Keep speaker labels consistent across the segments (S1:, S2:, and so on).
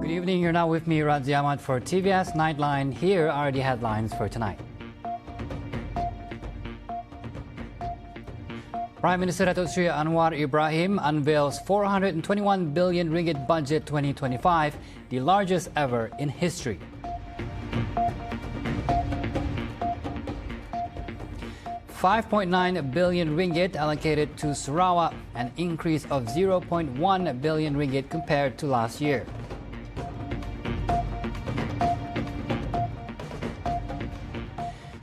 S1: Good evening. You're now with me, RAHMAH, for TVS Nightline. Here are the headlines for tonight. Prime Minister Datuk Seri Anwar Ibrahim unveils 421 billion ringgit budget 2025, the largest ever in history. ₱5.9 billion allocated to Sarawak, an increase of 0.1 billion ringgit compared to last year.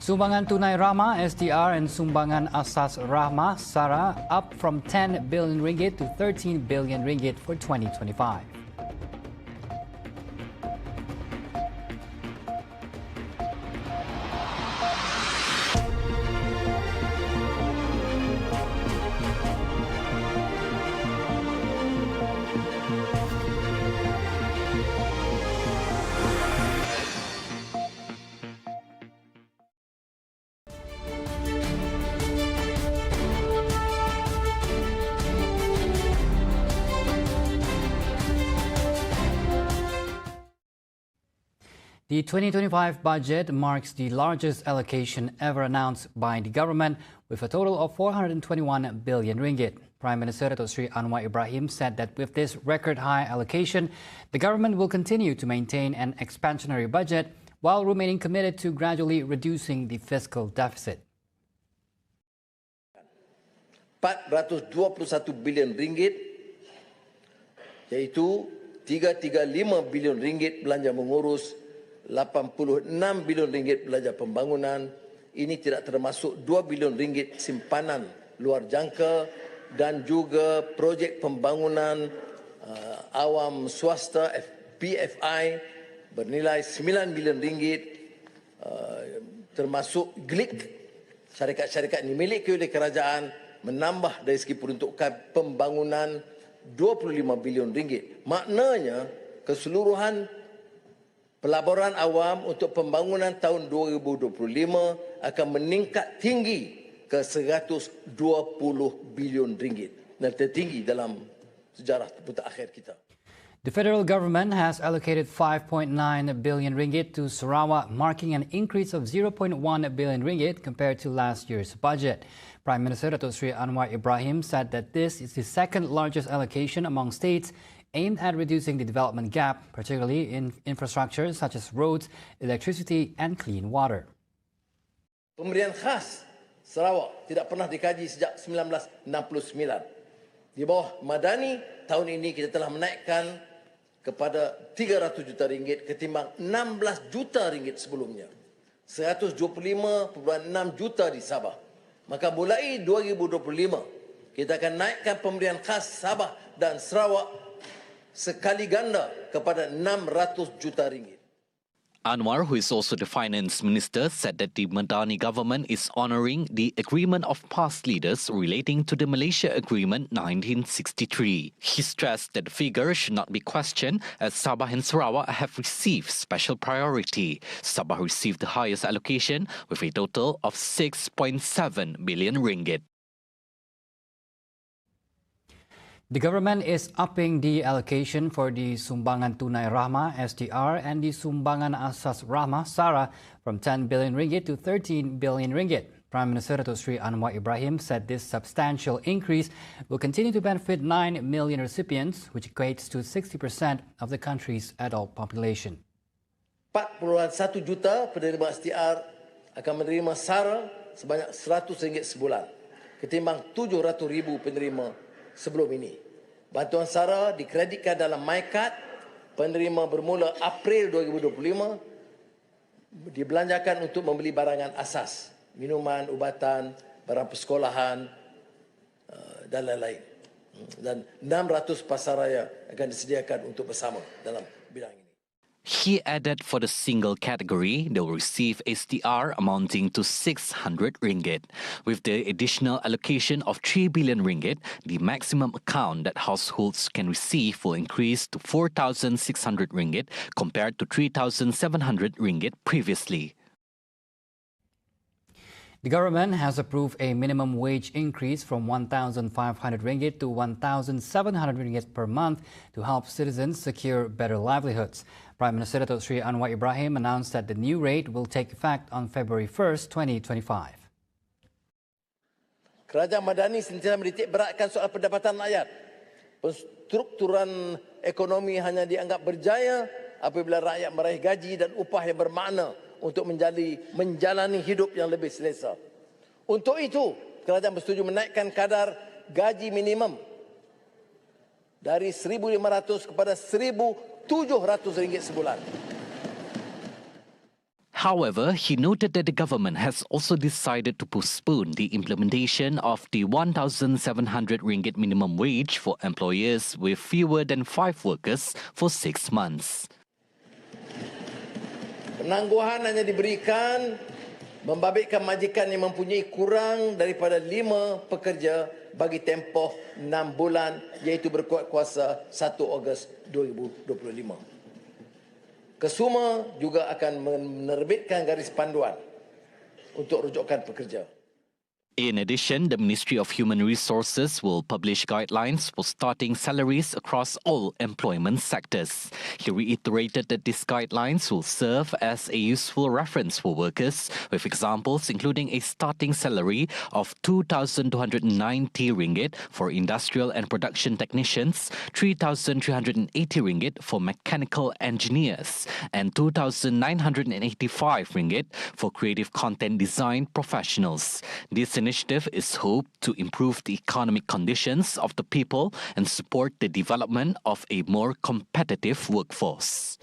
S1: Sumbangan tunai RAHMAH SDR and sumbangan asas RAHMAH SARA up from 10 billion ringgit to 13 billion ringgit for 2025. The 2025 budget marks the largest allocation ever announced by the government, with a total of 421 billion ringgit. Prime Minister Datuk Seri Anwar Ibrahim said that with this record-high allocation, the government will continue to maintain an expansionary budget while remaining committed to gradually reducing the fiscal deficit.
S2: RM421 bilion, iaitu RM335 bilion belanja mengurus, RM86 bilion belanja pembangunan. Ini tidak termasuk RM2 bilion simpanan luar jangka dan juga projek pembangunan awam swasta PFI bernilai RM9 bilion, termasuk GLIC. Syarikat-syarikat ini milik oleh kerajaan, menambah dari segi peruntukan pembangunan RM25 bilion. Maknanya keseluruhan pelaburan awam untuk pembangunan tahun 2025 akan meningkat tinggi ke RM120 bilion dan tertinggi dalam sejarah terputar akhir kita.
S1: The federal government has allocated 5.9 billion ringgit to Sarawak, marking an increase of 0.1 billion ringgit compared to last year's budget. Prime Minister Datuk Seri Anwar Ibrahim said that this is the second largest allocation among states aimed at reducing the development gap, particularly in infrastructure such as roads, electricity and clean water.
S2: Pemberian khas Sarawak tidak pernah dikaji sejak 1969. Di bawah Madani, tahun ini kita telah menaikkan kepada RM300 juta ketimbang RM16 juta sebelumnya. RM125.6 juta di Sabah. Maka mulai 2025, kita akan naikkan pemberian khas Sabah dan Sarawak sekali ganda kepada RM600 juta.
S3: Anwar, who is also the finance minister, said that the Madani government is honouring the agreement of past leaders relating to the Malaysia Agreement 1963. He stressed that the figure should not be questioned as Sabah and Sarawak have received special priority. Sabah received the highest allocation with a total of RM6.7 billion.
S1: The government is upping the allocation for the Sumbangan Tunai RAHMAH SDR and the Sumbangan Asas RAHMAH SARA from 10 billion ringgit to 13 billion ringgit. Prime Minister Datuk Seri Anwar Ibrahim said this substantial increase will continue to benefit 9 million recipients, which equates to 60% of the country's adult population.
S2: 4.1 juta penerima SDR akan menerima SARA sebanyak RM100 sebulan, ketimbang 700,000 penerima sebelum ini. Bantuan SARA dikreditkan dalam MyCard. Penerima bermula April 2025 dibelanjakan untuk membeli barangan asas, minuman, ubatan, barang persekolahan dan lain-lain. Dan 600 pasaraya akan disediakan untuk bersama dalam bidang ini.
S3: He added for the single category, they will receive SDR amounting to RM600. With the additional allocation of RM3 billion, the maximum account that households can receive will increase to RM4,600 compared to RM3,700 previously.
S1: The government has approved a minimum wage increase from 1,500 ringgit to 1,700 ringgit per month to help citizens secure better livelihoods. Prime Minister Datuk Sri Anwar Ibrahim announced that the new rate will take effect on February 1st, 2025.
S2: Kerajaan Madani sentiasa menitik beratkan soal pendapatan rakyat. Penstrukturan ekonomi hanya dianggap berjaya apabila rakyat meraih gaji dan upah yang bermakna untuk menjalani hidup yang lebih selesa. Untuk itu, kerajaan bersetuju menaikkan kadar gaji minimum dari 1,500 kepada 1,700 ringgit sebulan.
S3: However, he noted that the government has also decided to postpone the implementation of the 1,700 ringgit minimum wage for employers with fewer than 5 workers for 6 months.
S2: Penangguhan hanya diberikan membabitkan majikan yang mempunyai kurang daripada 5 pekerja bagi tempoh 6 bulan iaitu berkuat kuasa 1 Ogos 2025. Kesuma juga akan menerbitkan garis panduan untuk rujukan pekerja.
S3: In addition, the Ministry of Human Resources will publish guidelines for starting salaries across all employment sectors. He reiterated that these guidelines will serve as a useful reference for workers, with examples including a starting salary of 2,290 ringgit for industrial and production technicians, 3,380 ringgit for mechanical engineers, and 2,985 ringgit for creative content design professionals. This initiative is hoped to improve the economic conditions of the people and support the development of a more competitive workforce.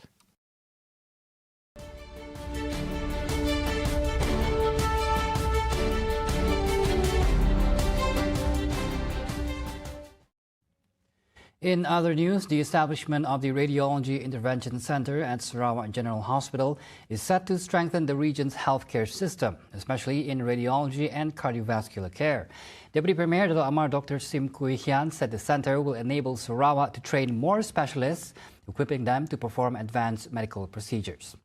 S1: In other news, the establishment of the Radiology Intervention Center at Sarawak General Hospital is set to strengthen the region's healthcare system, especially in radiology and cardiovascular care. Deputy Premier Dato' Amar Dr. Sim Kui Hian said the center will enable Sarawak to train more specialists, equipping them to perform advanced medical procedures.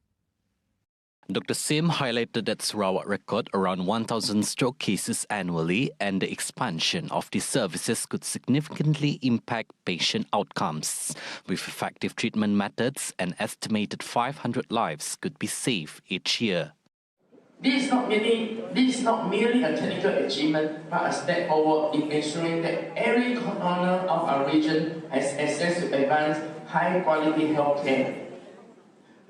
S3: Dr. Sim highlighted that Sarawak record around 1,000 stroke cases annually, and the expansion of these services could significantly impact patient outcomes. With effective treatment methods, an estimated 500 lives could be saved each year.
S4: This is not merely a technical achievement, but a step forward in ensuring that every corner of our region has access to advanced, high-quality healthcare.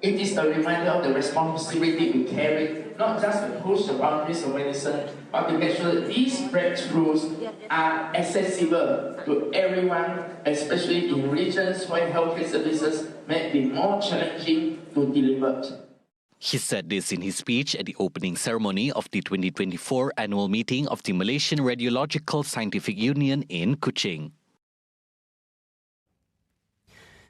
S4: It is a reminder of the responsibility we carry, not just to push the boundaries of medicine, but to make sure that these breakthroughs are accessible to everyone, especially in regions where healthcare services may be more challenging to deliver.
S3: He said this in his speech at the opening ceremony of the 2024 annual meeting of the Malaysian Radiological Scientific Union in Kuching.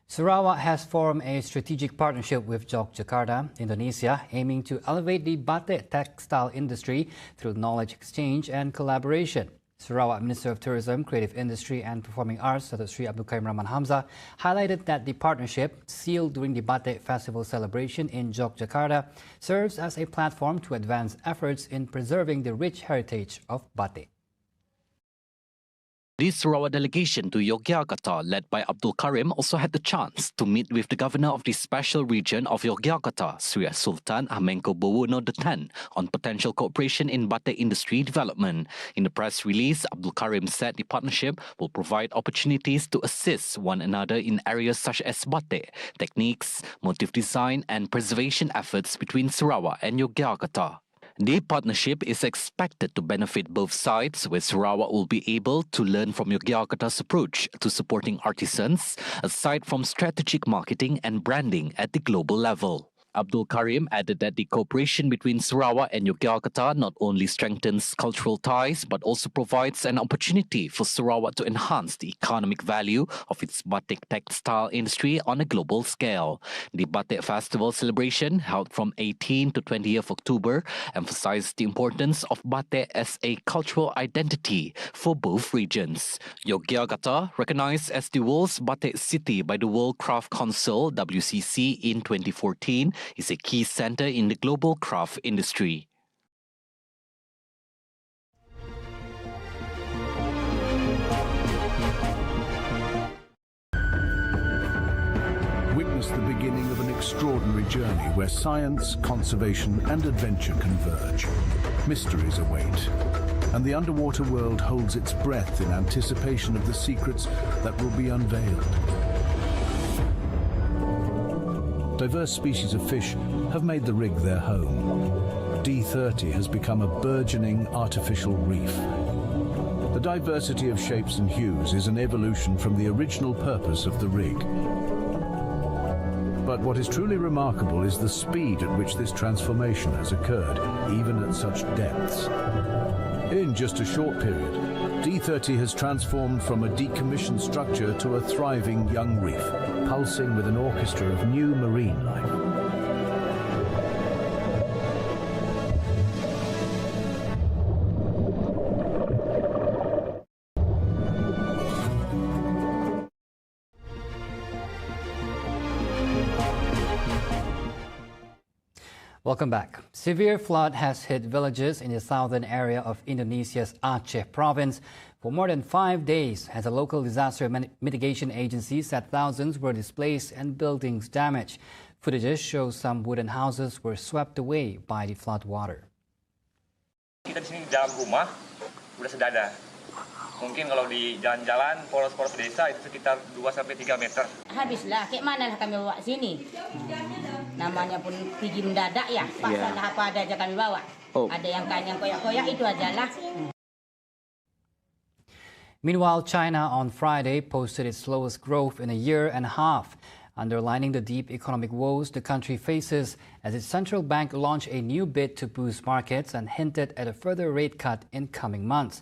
S1: Sarawak has formed a strategic partnership with Yogyakarta, Indonesia, aiming to elevate the batik textile industry through knowledge exchange and collaboration. Sarawak Minister of Tourism, Creative Industry and Performing Arts, Datuk Sri Abdul Karim Rahman Hamzah, highlighted that the partnership, sealed during the Batik Festival celebration in Yogyakarta, serves as a platform to advance efforts in preserving the rich heritage of batik.
S3: The Sarawak delegation to Yogyakarta, led by Abdul Karim, also had the chance to meet with the governor of the special region of Yogyakarta, Sri Sultan Hamengkubuwono X, on potential cooperation in batik industry development. In the press release, Abdul Karim said the partnership will provide opportunities to assist one another in areas such as batik, techniques, motif design and preservation efforts between Sarawak and Yogyakarta. The partnership is expected to benefit both sides, where Sarawak will be able to learn from Yogyakarta's approach to supporting artisans, aside from strategic marketing and branding at the global level. Abdul Karim added that the cooperation between Sarawak and Yogyakarta not only strengthens cultural ties but also provides an opportunity for Sarawak to enhance the economic value of its batik textile industry on a global scale. The Batik Festival celebration, held from 18 to 20th October, emphasized the importance of batik as a cultural identity for both regions. Yogyakarta, recognized as the world's batik city by the World Craft Council (WCC) in 2014, is a key center in the global craft industry.
S5: witnessed the beginning of an extraordinary journey where science, conservation and adventure converge. Mysteries await, and the underwater world holds its breath in anticipation of the secrets that will be unveiled. Diverse species of fish have made the rig their home. D30 has become a burgeoning artificial reef. The diversity of shapes and hues is an evolution from the original purpose of the rig. But what is truly remarkable is the speed at which this transformation has occurred, even at such depths. In just a short period, D30 has transformed from a decommissioned structure to a thriving young reef, pulsing with an orchestra of new marine life.
S1: Welcome back. Severe flood has hit villages in the southern area of Indonesia's Aceh province for more than 5 days as a local disaster mitigation agency said thousands were displaced and buildings damaged. Footages show some wooden houses were swept away by the flood water.
S6: Kita di sini di dalam rumah udah sedada. Mungkin kalau di jalan-jalan poros-poros desa itu sekitar 2-3 meter. Habislah, kayak mana lah kami bawa sini? Namanya pun pergi mendadak ya, apa ada aja kami bawa. Ada yang kanyang koyak-koyak itu adalah.
S1: Meanwhile, China on Friday posted its slowest growth in a year and a half, underlining the deep economic woes the country faces as its central bank launched a new bid to boost markets and hinted at a further rate cut in coming months.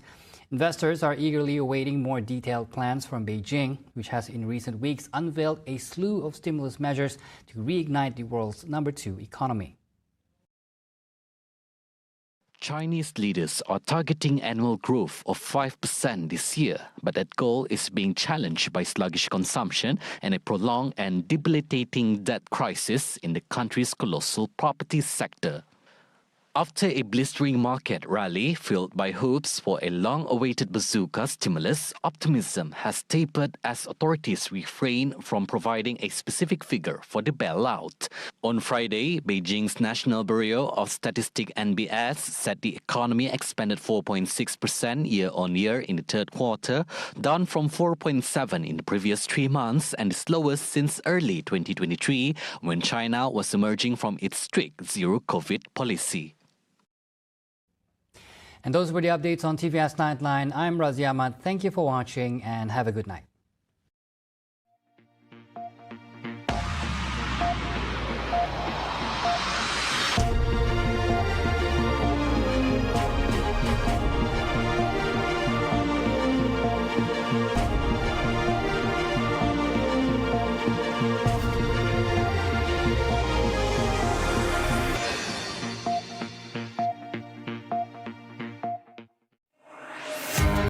S1: Investors are eagerly awaiting more detailed plans from Beijing, which has in recent weeks unveiled a slew of stimulus measures to reignite the world's #2 economy.
S3: Chinese leaders are targeting annual growth of 5% this year, but that goal is being challenged by sluggish consumption and a prolonged and debilitating debt crisis in the country's colossal property sector. After a blistering market rally fueled by hopes for a long-awaited bazooka stimulus, optimism has tapered as authorities refrain from providing a specific figure for the bailout. On Friday, Beijing's National Bureau of Statistics (NBS) said the economy expanded 4.6% year-on-year in the third quarter, down from 4.7% in the previous 3 months and the slowest since early 2023, when China was emerging from its strict zero-COVID policy.
S1: And those were the updates on TVS Nightline. I'm Razi Ahmad. Thank you for watching and have a good night.